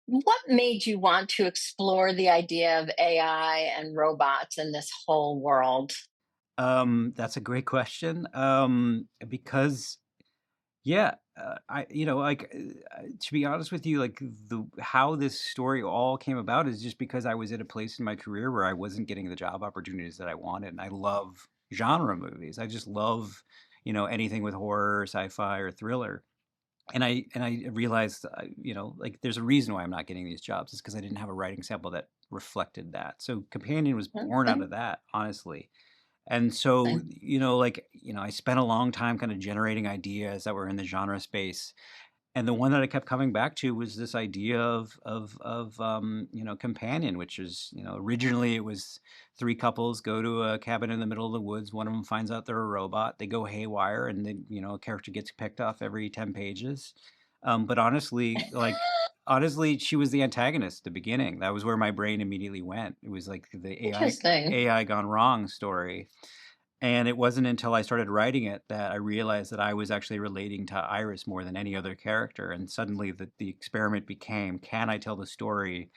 What made you want to explore the idea of AI and robots in this whole world? That's a great question. Because yeah, to be honest with you, like the how this story all came about is just because I was at a place in my career where I wasn't getting the job opportunities that I wanted, and I love genre movies. I just love, anything with horror, sci-fi, or thriller. And I realized, like there's a reason why I'm not getting these jobs. It's because I didn't have a writing sample that reflected that. So Companion was born out Okay. of that, honestly. And so, I spent a long time kind of generating ideas that were in the genre space. And the one that I kept coming back to was this idea of companion, which is, originally it was three couples go to a cabin in the middle of the woods. One of them finds out they're a robot. They go haywire, and then, a character gets picked off every 10 pages. But honestly, she was the antagonist at the beginning. That was where my brain immediately went. It was like the Interesting. AI gone wrong story. And it wasn't until I started writing it that I realized that I was actually relating to Iris more than any other character. And suddenly the experiment became, can I tell the story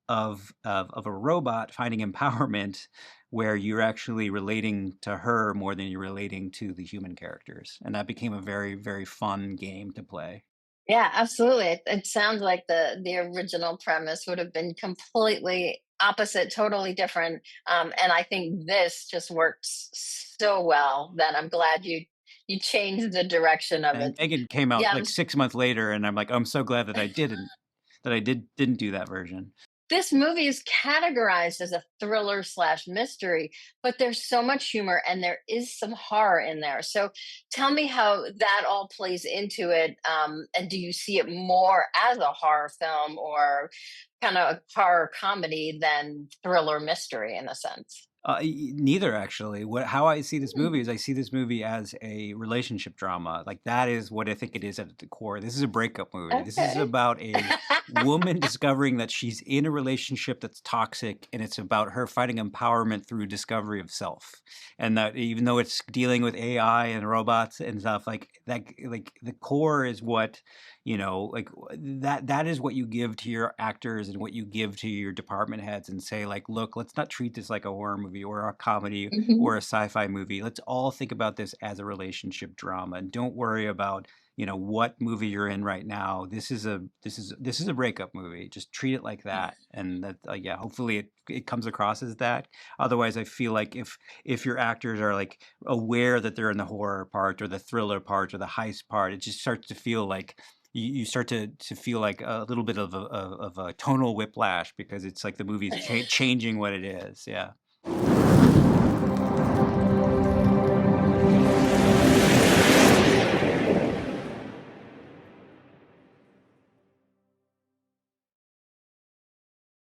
of a robot finding empowerment where you're actually relating to her more than you're relating to the human characters? And that became a very, very fun game to play. Yeah, absolutely. It sounds like the original premise would have been completely opposite, totally different. And I think this just works so well that I'm glad you changed the direction of And it. Megan came out Yeah, like 6 months later, and I'm like, I'm so glad that I didn't, that I didn't do that version. this movie is categorized as a thriller slash mystery, but there's so much humor and there is some horror in there. So tell me how that all plays into it. And do you see it more as a horror film or kind of a horror comedy than thriller mystery in a sense? Neither actually. How I see this Hmm, movie is I see this movie as a relationship drama. Like that is what I think it is at the core. This is a breakup movie. This is okay. about a woman discovering that she's in a relationship that's toxic, and it's about her finding empowerment through discovery of self. And that even though it's dealing with AI and robots and stuff like that, like the core is what like that is what you give to your actors and what you give to your department heads and say like, look, let's not treat this like a horror movie or a comedy Mhm. or a sci-fi movie. Let's all think about this as a relationship drama, and don't worry about what movie you're in right now. This is a breakup movie. Just treat it like that. And that, yeah, hopefully it comes across as that. Otherwise, I feel like if your actors are like aware that they're in the horror part or the thriller part or the heist part, it just starts to feel like you start to feel like a little bit of a tonal whiplash because it's like the movie's changing what it is. Yeah.